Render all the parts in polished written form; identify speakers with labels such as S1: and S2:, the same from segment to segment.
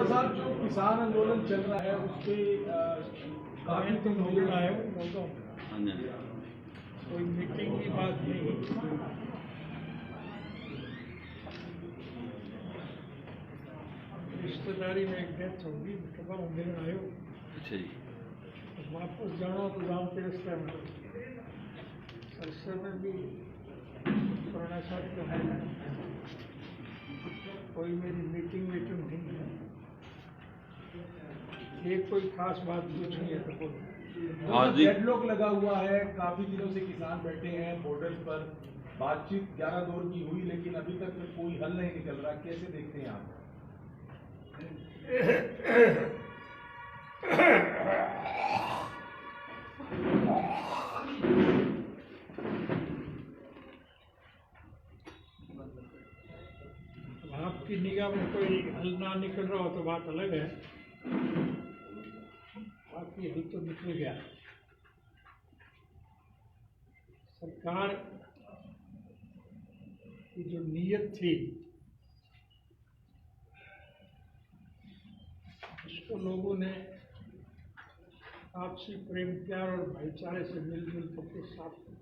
S1: राणा साहब, जो किसान आंदोलन चल रहा है उस पे काफी तुम लोग आए हो,
S2: कोई मीटिंग की बात नहीं। रिश्तेदारी में एक डेथ होगी, कब मिलन आयो।
S3: अच्छा जी।
S2: वापस जाना तो गाँव के रास्ते में सरसों में भी राणा साहब का है। कोई मेरी मीटिंग नहीं है। ये कोई खास बात पूछनी है तो बोलो।
S1: डेडलॉक लगा हुआ है, काफी दिनों से किसान बैठे हैं बॉर्डर पर। बातचीत 11 दौर की हुई, लेकिन अभी तक कोई हल नहीं निकल रहा। कैसे देखते हैं आप?
S2: आपकी निगाह में कोई हल ना निकल रहा हो तो बात अलग है, बाकी हल तो निकल गया। सरकार की जो नीयत थी उसको लोगों ने आपसी प्रेम प्यार और भाईचारे से मिलजुल करके साथ किया।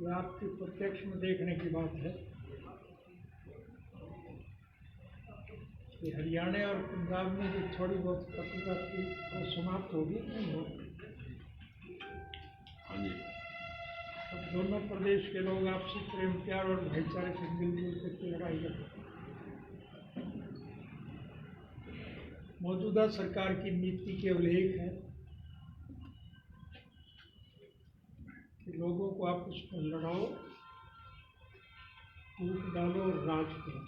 S2: यह आपकी प्रत्यक्ष में देखने की बात है कि हरियाणा और पंजाब में जो थोड़ी बहुत कटुता थी वो समाप्त होगी, नहीं होगी।
S3: हाँ जी।
S2: अब दोनों प्रदेश के लोग आपसी प्रेम प्यार और भाईचारे से मिलजुल करके लड़ाई करते हैं। मौजूदा सरकार की नीति के उल्लेख है कि लोगों को आपस में लड़ाओ, फूट डालो और राज करो।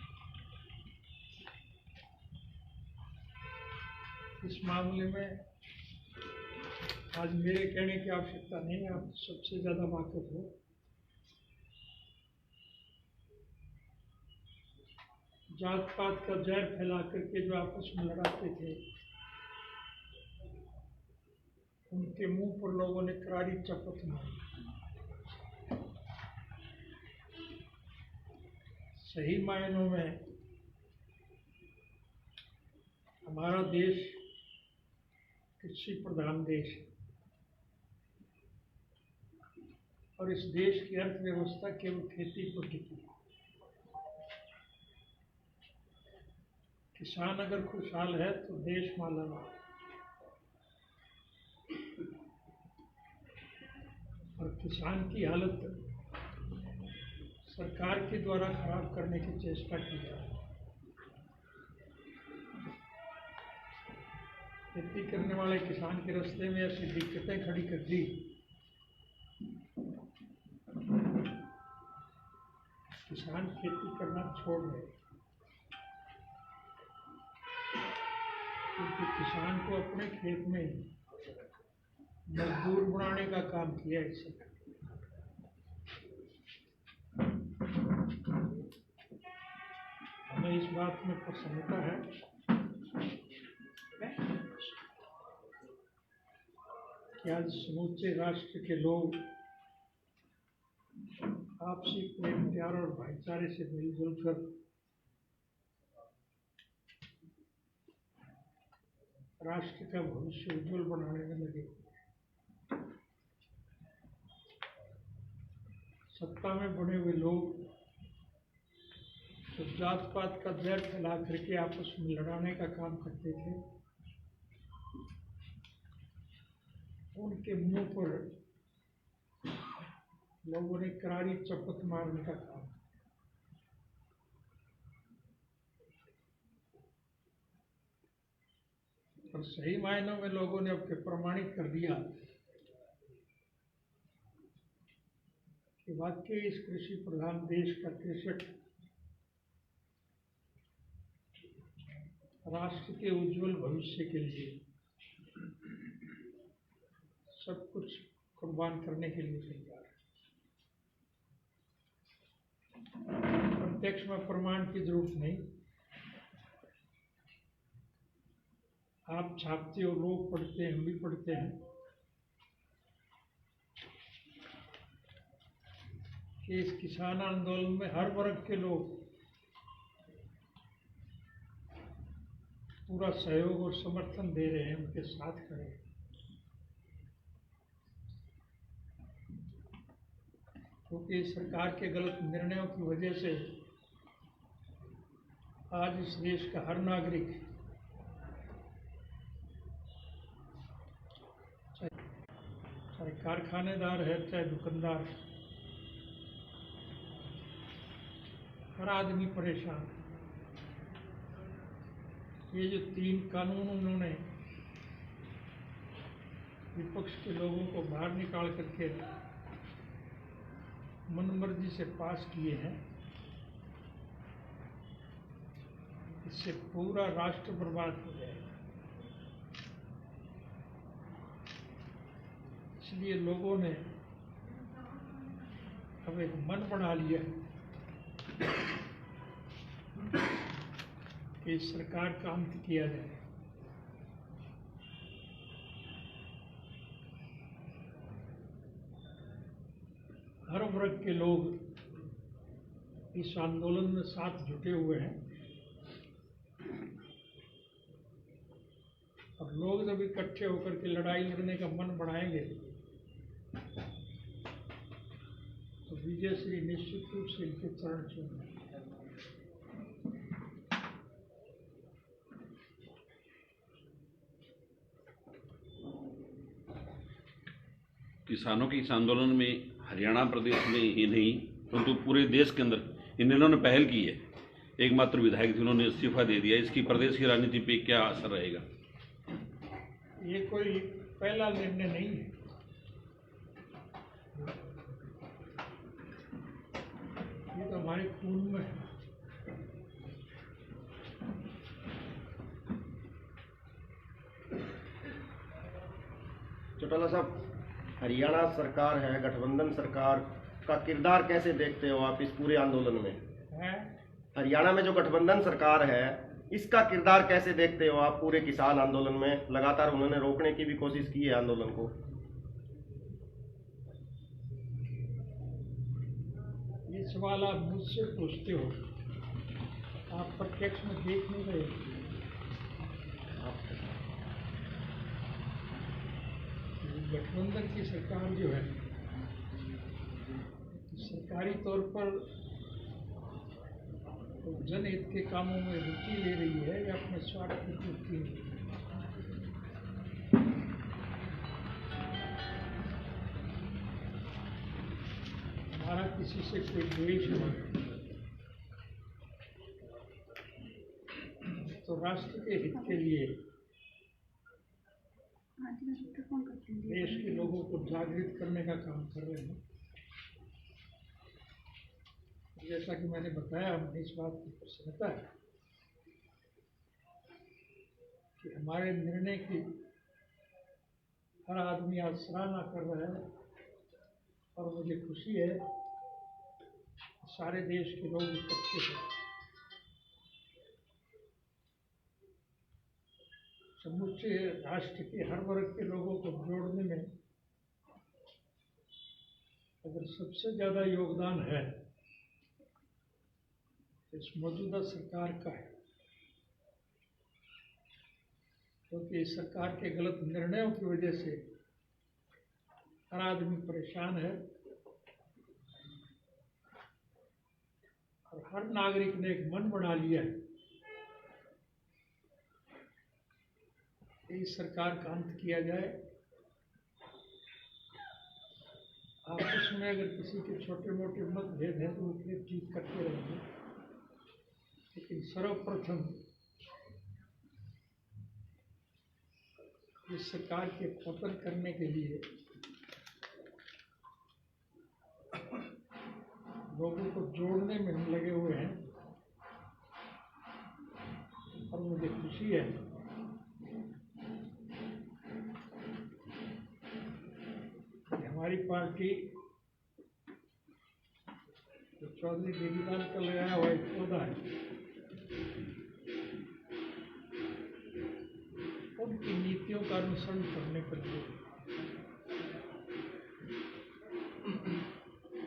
S2: इस मामले में आज मेरे कहने की आवश्यकता नहीं, आप सबसे ज्यादा वाकिफ हो। जात पात का जहर फैला करके जो आपस में लड़ाते थे, उनके मुंह पर लोगों ने करारी चपत मारी। सही मायनों में हमारा देश कृषि प्रधान देश है और इस देश की अर्थव्यवस्था केवल खेती पर टिकी है। किसान अगर खुशहाल है तो देश मालामाल, और किसान की हालत सरकार के द्वारा खराब करने की चेष्टा की जा रही है। खेती करने वाले किसान के रास्ते में ऐसी दिक्कतें खड़ी कर दी, किसान खेती करना छोड़ रहे, क्योंकि किसान को अपने खेत में मजदूर बनाने का काम किया इससे। हमें इस बात में प्रसन्नता है कि आज समूचे राष्ट्र के लोग आपसी प्रेम प्यार और भाईचारे से मिलजुल कर राष्ट्र का भविष्य उज्जवल बनाने में लगे। सत्ता में बने हुए लोग तो जात पात का जहर फैला करके आपस में लड़ाने का काम करते थे, उनके मुंह पर लोगों ने करारी चपत मारने का काम। और सही मायनों में लोगों ने अब प्रमाणित कर दिया कि वाकई इस कृषि प्रधान देश का कृषक राष्ट्र के उज्जवल भविष्य के लिए सब कुछ कुर्बान करने के लिए तैयार है। प्रत्यक्ष में प्रमाण की जरूरत नहीं, आप छापते हो, लोग पढ़ते हैं, हम भी पढ़ते हैं कि इस किसान आंदोलन में हर वर्ग के लोग पूरा सहयोग और समर्थन दे रहे हैं, उनके साथ खड़े हैं। क्योंकि सरकार के गलत निर्णयों की वजह से आज इस देश का हर नागरिक, चाहे कारखानेदार है चाहे दुकानदार, हर आदमी परेशान है। ये जो 3 कानून उन्होंने विपक्ष के लोगों को बाहर निकाल करके मनमर्जी से पास किए हैं, इससे पूरा राष्ट्र बर्बाद हो जाएगा। इसलिए लोगों ने अब एक मन बना लिया कि सरकार का अंत किया जाए। हर वर्ग के लोग इस आंदोलन में साथ जुटे हुए हैं और लोग जब इकट्ठे होकर के लड़ाई लड़ने का मन बढ़ाएंगे तो विजय श्री निश्चित रूप से इनके चरण छूएंगे।
S3: किसानों के इस आंदोलन में हरियाणा प्रदेश में ही नहीं परंतु पूरे देश के अंदर इन्होंने पहल की है। एकमात्र विधायक थे, उन्होंने इस्तीफा दे दिया। इसकी प्रदेश की राजनीति पे क्या असर रहेगा?
S2: ये कोई पहला निर्णय नहीं है। ये तो हमारे खून में है।
S4: चौटाला साहब, हरियाणा सरकार है, गठबंधन सरकार का किरदार कैसे देखते हो आप इस पूरे आंदोलन में? हरियाणा में जो गठबंधन सरकार है, इसका किरदार कैसे देखते हो आप पूरे किसान आंदोलन में? लगातार उन्होंने रोकने की भी कोशिश की है आंदोलन को।
S2: ये सवाल आप मुझसे पूछते हो, आप प्रत्यक्ष में देख नहीं रहे। गठबंधन की सरकार जो है सरकारी तौर पर तो जनहित के कामों में रुचि ले रही है या अपने स्वार्थ की पूर्ति में? हमारा किसी से कोई द्वेष नहीं, तो राष्ट्र के हित के लिए देश के लोगों को जागृत करने का काम कर रहे हैं। जैसा कि मैंने बताया, हमें इस बात की प्रसन्नता है कि हमारे निर्णय की हर आदमी आज सराहना कर रहा है और मुझे खुशी है सारे देश के लोग इकट्ठे हैं। समूचे राष्ट्र के हर वर्ग के लोगों को जोड़ने में अगर सबसे ज़्यादा योगदान है इस मौजूदा सरकार का है, क्योंकि इस सरकार के गलत निर्णयों की वजह से हर आदमी परेशान है और हर नागरिक ने एक मन बना लिया है इस सरकार का अंत किया जाए। आपस में अगर किसी के छोटे मोटे मतभेद हैं तो वो फिर चीज करते रहेंगे, लेकिन सर्वप्रथम इस सरकार के पतन करने के लिए लोगों को जोड़ने में हम लगे हुए हैं और मुझे खुशी है हमारी पार्टी जो चौधरी देवीलाल का लगाया हुआ एक पौधा है, उनकी नीतियों का अनुसरण करने के लिए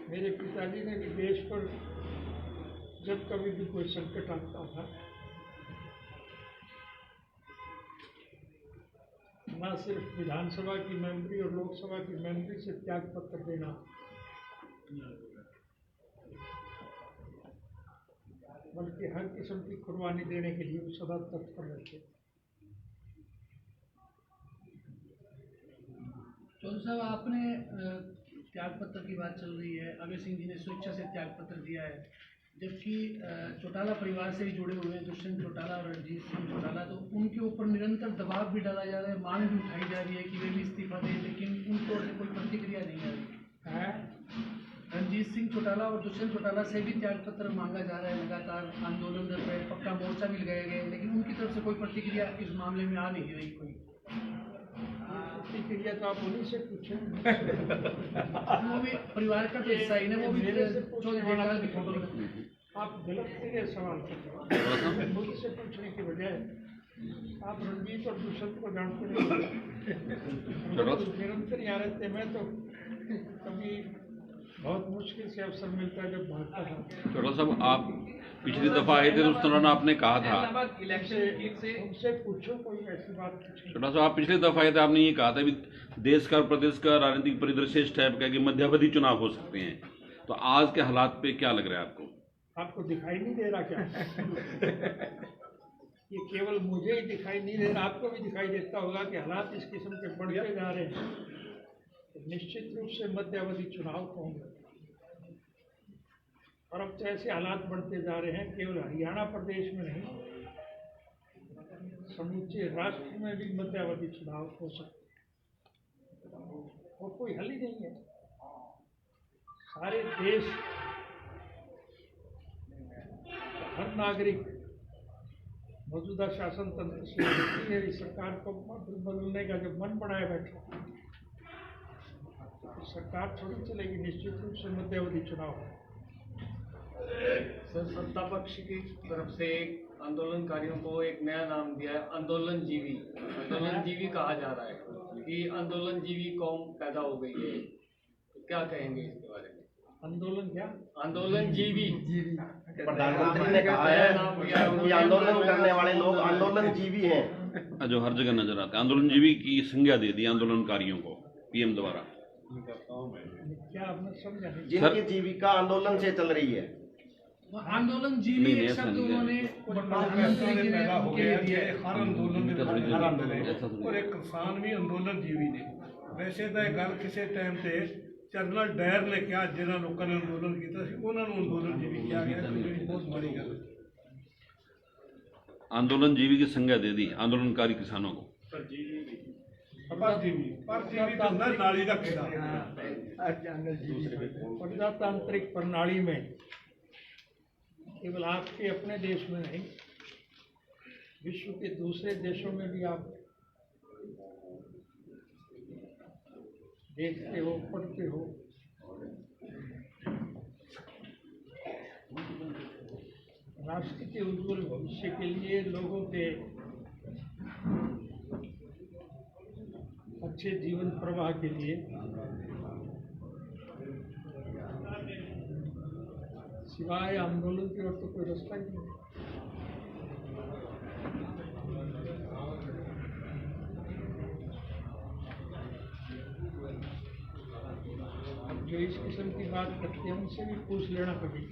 S2: मेरे पिताजी ने भी देश पर जब कभी भी कोई संकट आता था न सिर्फ विधानसभा की मेंबरी और लोकसभा की मेंबरी से त्याग पत्र देना, बल्कि हर किस्म की कुर्बानी देने के लिए वो सदा तत्पर रहते।
S5: चौधरी साहब, आपने त्याग पत्र की बात चल रही है, अभय सिंह जी ने स्वेच्छा से त्याग पत्र दिया है, जबकि चौटाला परिवार से भी जुड़े हुए हैं दुष्यंत चौटाला और रणजीत सिंह चौटाला, तो उनके ऊपर निरंतर दबाव भी डाला जा रहा है, मांग भी उठाई जा रही है कि वे भी इस्तीफा दें, लेकिन उनको से कोई प्रतिक्रिया नहीं आ रही है। रणजीत सिंह चौटाला और दुष्यंत चौटाला से भी त्याग पत्र मांगा जा रहा है, लगातार आंदोलन कर रहे हैं, पक्का मोर्चा भी लगाया गया है, लेकिन उनकी तरफ से कोई प्रतिक्रिया इस मामले में आ नहीं रही कोई।
S2: प्रतिक्रिया तो आप उन्हीं से पूछें।
S5: वो भी परिवार का तो हिस्सा ही ना, वो भी
S2: मेरे से पूछने
S5: चौधरी
S2: वाला
S5: की
S2: भी
S5: खबर।
S2: आप गलत जगह सवाल कर रहे हैं। मुझसे पूछने के बजाय आप रणजीत और दुष्यंत को जानते नहीं, निरंतर यहाँ रहते। मैं तो कभी बहुत मुश्किल से अवसर मिलता है जब भागता था।
S3: चौटाला साहब, आप पिछली दफा आए थे तो उस दौरान आपने कहा था,
S2: उनसे पूछो कोई ऐसी बात पूछो।
S3: चौटाला साहब आप पिछली दफा आए थे, आपने ये कहा था भी देश का और प्रदेश का राजनीतिक परिदृश्य इस टाइप का कि मध्यावधि चुनाव हो सकते हैं, तो आज के हालात पे क्या लग रहा है आपको?
S2: आपको दिखाई नहीं दे रहा क्या? ये केवल मुझे ही दिखाई नहीं दे रहा, आपको भी दिखाई देता होगा कि हालात इस किस्म के बढ़ते जा रहे हैं, तो निश्चित रूप से मध्यावधि चुनाव होंगे। और अब तो ऐसे हालात बढ़ते जा रहे हैं, केवल हरियाणा प्रदेश में नहीं, समूचे राष्ट्र में भी मध्यावधि चुनाव हो सकते हैं, और कोई हल ही नहीं है। सारे देश, हर नागरिक मौजूदा शासन तंत्र से मेरी सरकार को बदलने का जब मन बनाए बैठा, तो सरकार थोड़ी चलेगी। निश्चित रूप से मध्यावधि चुनाव है।
S6: सर, सत्ता पक्ष की तरफ से आंदोलनकारियों को एक नया नाम दिया है, आंदोलन जीवी। आंदोलन जीवी कहा जा रहा है कि आंदोलन जीवी कौम पैदा हो गई है, तो क्या कहेंगे इसके बारे में?
S2: आंदोलन क्या?
S6: आंदोलन जीवी।
S4: प्रधानमंत्री ने कहा है कि आंदोलन करने वाले लोग आंदोलन जीवी हैं,
S3: जो हर जगह नजर आते हैं। आंदोलन जीवी की संज्ञा दे दी आंदोलनकारियों को पीएम द्वारा।
S2: क्या आपने समझा नहीं?
S4: जिनकी जीविका आंदोलन से चल रही है।
S5: आंदोलन जीवी एक शब्द उन्होंने प्रधानमंत्री जी ने उनके लिए दिया है।
S1: हर अंदोलन और एक किसान भी अंदोलन जीवी ने। वैसे तो गल किसी टाइम से जनरल डायर ने कहा, जिन्होंने लोगों ने अंदोलन किया उन्होंने अंदोलन जीवी किया गया, तो बहुत बड़ी गल।
S3: आंदोलन जीवी की संज्ञा दे दी आंदोलनकारी किसानों को।
S1: नाली का खेड़ा।
S2: प्रजातांत्रिक प्रणाली में केवल आपके अपने देश में नहीं, विश्व के दूसरे देशों में भी आप देखते हो, पढ़ते हो। राष्ट्र के उज्जवल भविष्य के लिए, लोगों के अच्छे जीवन प्रवाह के लिए सिवाय आंदोलन की और तो कोई रास्ता ही नहीं। अब जो इस किस्म की बात करते हैं उनसे भी पूछ लेना कभी,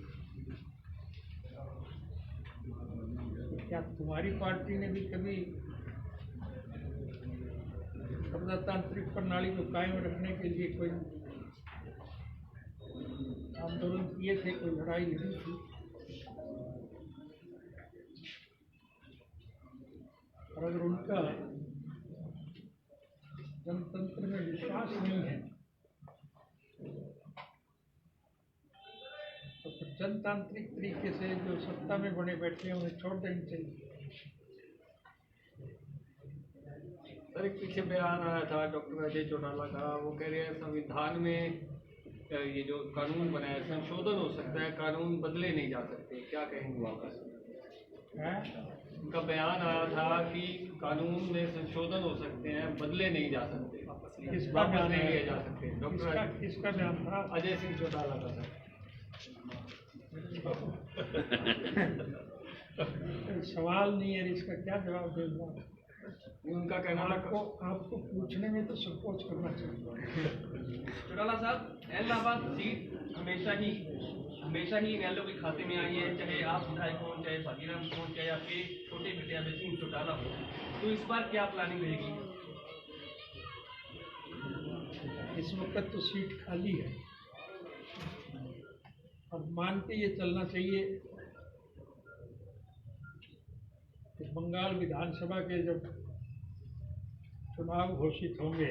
S2: क्या तुम्हारी पार्टी ने भी कभी प्रजातांत्रिक प्रणाली को कायम रखने के लिए कोई आंदोलन किए थे, कोई लड़ाई लड़ी थी? और अगर उनका जनतंत्र में विश्वास नहीं है तो फिर जनतांत्रिक तरीके से जो सत्ता में बने बैठे हैं उन्हें छोड़ देनी चाहिए।
S6: सर, एक पीछे बयान आया था डॉक्टर अजय चौटाला का, वो कह रहे हैं संविधान में ये जो कानून बनाया है संशोधन हो सकता है, कानून बदले नहीं जा सकते, क्या कहेंगे वापस? उनका बयान आया था कि कानून में संशोधन हो सकते हैं, बदले नहीं जा सकते, वापस नहीं लिए जा सकते। डॉक्टर
S2: किसका बयान था?
S6: अजय सिंह चौटाला का सर।
S2: सवाल नहीं है, इसका क्या जवाब दूंगा?
S6: उनका कहना था
S2: आपको पूछने में तो संकोच करना चाहिए।
S7: चौटाला साहब, इलाहाबाद सीट हमेशा ही इनेलो के खाते में आई है, चाहे आप विधायक हो, चाहे भागीराम हो, चाहे आपके छोटे बेटे अभय सिंह चौटाला हो, तो इस बार क्या प्लानिंग रहेगी?
S2: इस वक्त तो सीट खाली है और मान के ये चलना चाहिए कि बंगाल विधानसभा के जब चुनाव घोषित होंगे,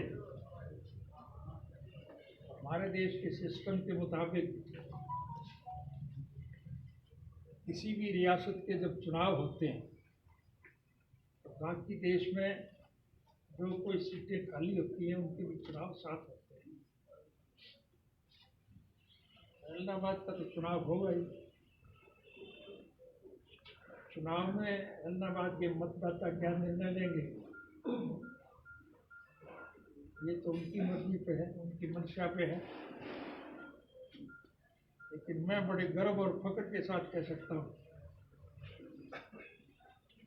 S2: हमारे देश के सिस्टम के मुताबिक किसी भी रियासत के जब चुनाव होते हैं तो बाकी देश में जो कोई सीटें खाली होती हैं उनके भी चुनाव साथ होते हैं। इलाहाबाद का तो चुनाव होगा ही। चुनाव में इलाहाबाद के मतदाता क्या निर्णय लेंगे ये तो उनकी मर्जी पे है, उनकी मंशा पे है। लेकिन मैं बड़े गर्व और फख्र के साथ कह सकता हूँ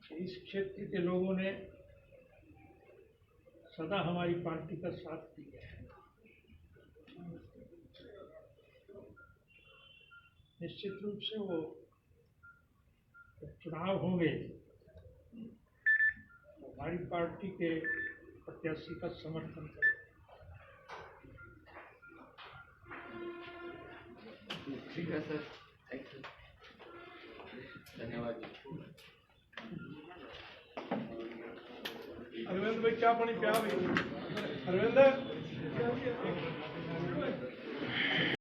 S2: कि इस क्षेत्र के लोगों ने सदा हमारी पार्टी का साथ दिया है। निश्चित रूप से वो जब चुनाव होंगे तो हमारी पार्टी के प्रत्याशी का समर्थन करें।
S6: ठीक है सर, थैंक यू, धन्यवाद जी।
S1: अरविंद भाई, चाह पानी पिया भाई। अरविंद